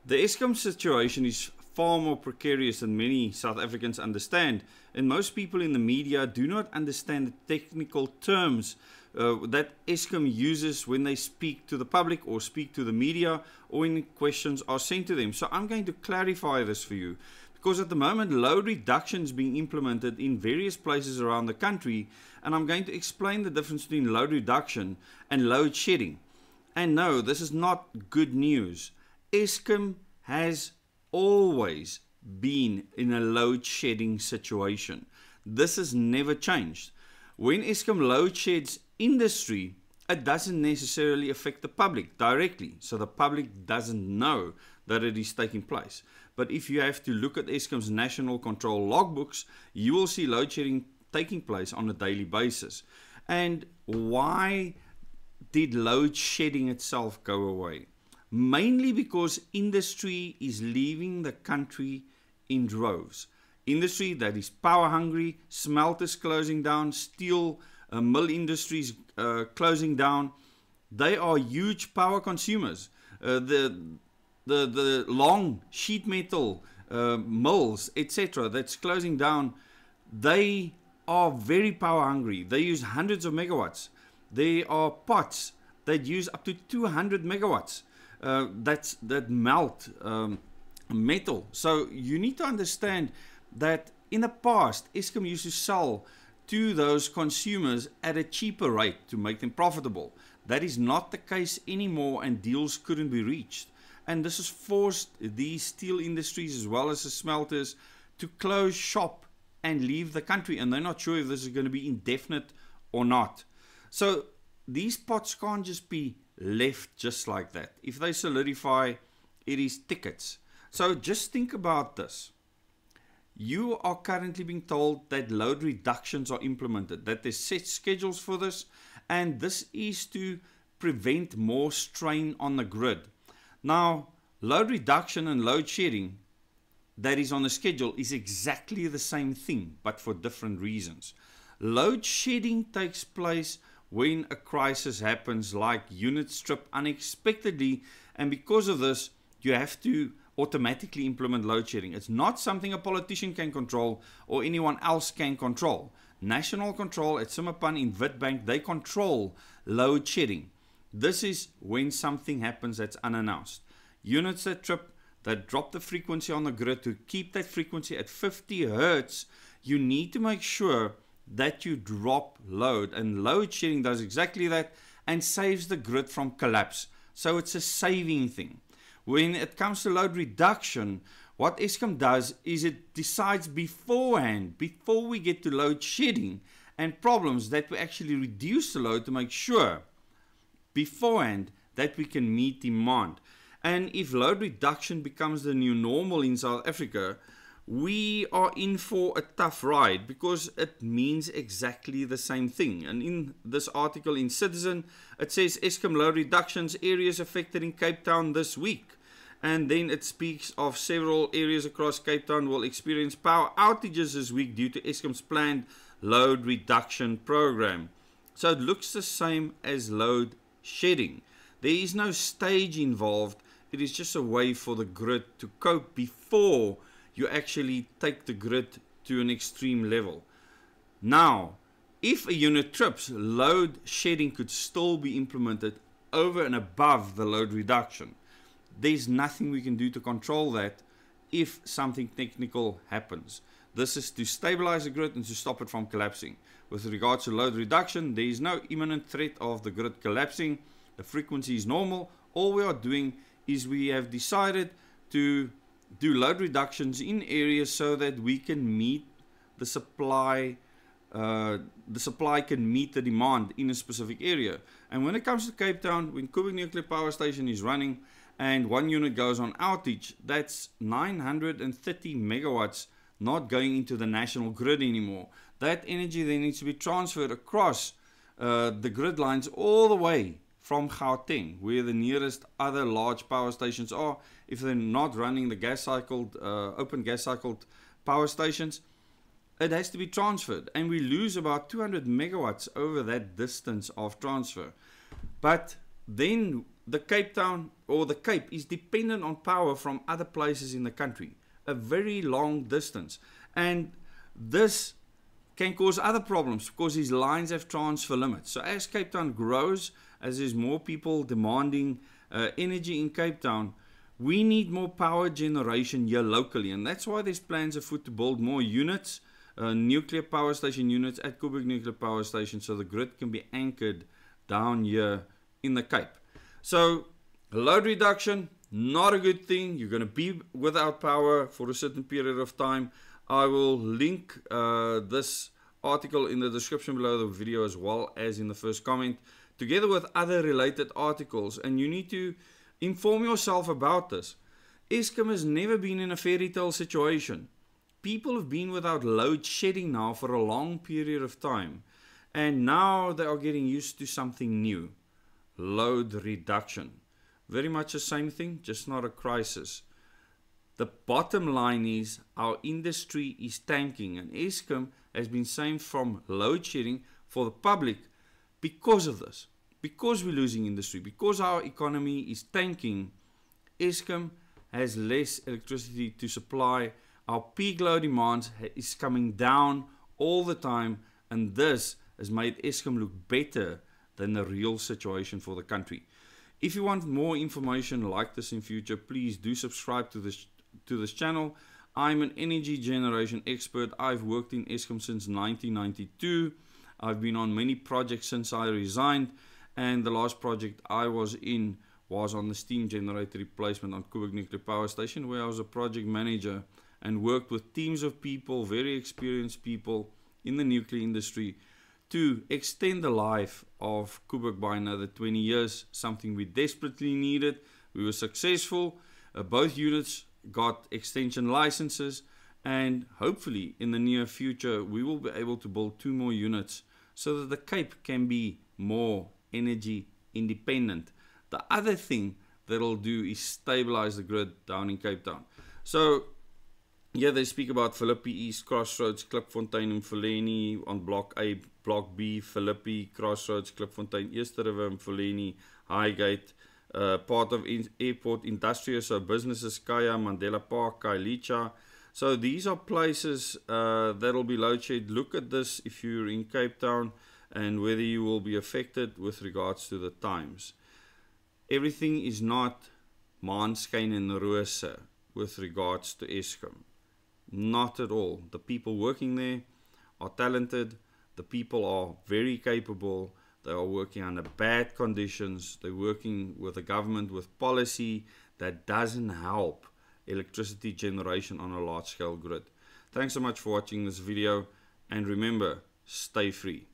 The Eskom situation is far more precarious than many South Africans understand, and most people in the media do not understand the technical terms that Eskom uses when they speak to the public or speak to the media or when questions are sent to them. So I'm going to clarify this for you, because at the moment load reduction is being implemented in various places around the country, and I'm going to explain the difference between load reduction and load shedding. And no, this is not good news. Eskom has always been in a load shedding situation. This has never changed. When Eskom load sheds industry, it doesn't necessarily affect the public directly, so the public doesn't know that it is taking place. But if you have to look at Eskom's national control logbooks, you will see load shedding taking place on a daily basis. And why did load shedding itself go away? Mainly because industry is leaving the country in droves. Industry that is power hungry, smelters closing down, steel mill industries closing down. They are huge power consumers. The long sheet metal mills, etc., that's closing down, they are very power hungry. They use hundreds of megawatts. There are pots that use up to 200 megawatts. That melt metal. So you need to understand that in the past, Eskom used to sell to those consumers at a cheaper rate to make them profitable. That is not the case anymore, and deals couldn't be reached. And this has forced these steel industries as well as the smelters to close shop and leave the country, and they're not sure if this is going to be indefinite or not. So these pots can't just be left just like that. If they solidify, it is tickets. So just think about this. You are currently being told that load reductions are implemented, that there's set schedules for this, and this is to prevent more strain on the grid. Now, load reduction and load shedding that is on the schedule is exactly the same thing, but for different reasons. Load shedding takes place when a crisis happens, like units trip unexpectedly, and because of this, you have to automatically implement load shedding. It's not something a politician can control or anyone else can control. National control at Simmerpan in Witbank, they control load shedding. This is when something happens that's unannounced. Units that trip, that drop the frequency on the grid, to keep that frequency at 50 hertz, you need to make sure that you drop load, and load shedding does exactly that and saves the grid from collapse. So it's a saving thing. When it comes to load reduction, what Eskom does is it decides beforehand, before we get to load shedding and problems, that we actually reduce the load to make sure beforehand that we can meet demand. And if load reduction becomes the new normal in South Africa, we are in for a tough ride, because it means exactly the same thing. And in this article in Citizen, it says Eskom load reductions areas affected in Cape Town this week. And then it speaks of several areas across Cape Town will experience power outages this week due to Eskom's planned load reduction program. So it looks the same as load shedding. There is no stage involved. It is just a way for the grid to cope before you actually take the grid to an extreme level. Now, if a unit trips, load shedding could still be implemented over and above the load reduction. There's nothing we can do to control that if something technical happens. This is to stabilize the grid and to stop it from collapsing. With regards to load reduction, there is no imminent threat of the grid collapsing. The frequency is normal. All we are doing is we have decided to do load reductions in areas so that we can meet the supply. The supply can meet the demand in a specific area. And when it comes to Cape Town, when Koeberg Nuclear Power Station is running and one unit goes on outage, that's 930 megawatts not going into the national grid anymore. That energy then needs to be transferred across the grid lines all the way from Gauteng, where the nearest other large power stations are, if they're not running the gas cycled, open gas cycled power stations. It has to be transferred, and we lose about 200 megawatts over that distance of transfer. But then the Cape Town or the Cape is dependent on power from other places in the country, a very long distance. And this can cause other problems because these lines have transfer limits. So as Cape Town grows, as there's more people demanding energy in Cape Town, we need more power generation here locally. And that's why there's plans afoot to build more units, nuclear power station units at Koeberg Nuclear Power Station, so the grid can be anchored down here in the Cape. So load reduction, not a good thing. You're going to be without power for a certain period of time. I will link this article in the description below the video, as well as in the first comment, together with other related articles, and you need to inform yourself about this. Eskom has never been in a fairy tale situation. People have been without load shedding now for a long period of time, and now they are getting used to something new: load reduction. Very much the same thing, just not a crisis. The bottom line is our industry is tanking, and Eskom has been saying from load shedding for the public because of this. Because we're losing industry, because our economy is tanking, Eskom has less electricity to supply. Our peak load demand is coming down all the time, and this has made Eskom look better than the real situation for the country. If you want more information like this in future, please do subscribe to this channel. I'm an energy generation expert. I've worked in Eskom since 1992. I've been on many projects since I resigned, and the last project I was in was on the steam generator replacement on Koeberg Nuclear Power Station, where I was a project manager and worked with teams of people, very experienced people in the nuclear industry, to extend the life of Koeberg by another 20 years, something we desperately needed. We were successful. Both units got extension licenses, and hopefully in the near future we will be able to build 2 more units so that the Cape can be more energy independent. The other thing that it'll do is stabilize the grid down in Cape Town. So yeah, they speak about Philippi East, Crossroads, Klipfontein and Mfuleni on Block A, Block B, Philippi, Crossroads, Klipfontein, Eerste River, Mfuleni, Highgate, part of Airport Industrial, so businesses, Kaya, Mandela Park, Kailicha. So these are places that'll be load shed. Look at this if you're in Cape Town and whether you will be affected with regards to the times. Everything is not maanskyn en rose with regards to Eskom. Not at all. The people working there are talented. The people are very capable. They are working under bad conditions. They're working with the government with policy that doesn't help electricity generation on a large scale grid. Thanks so much for watching this video, and remember, stay free.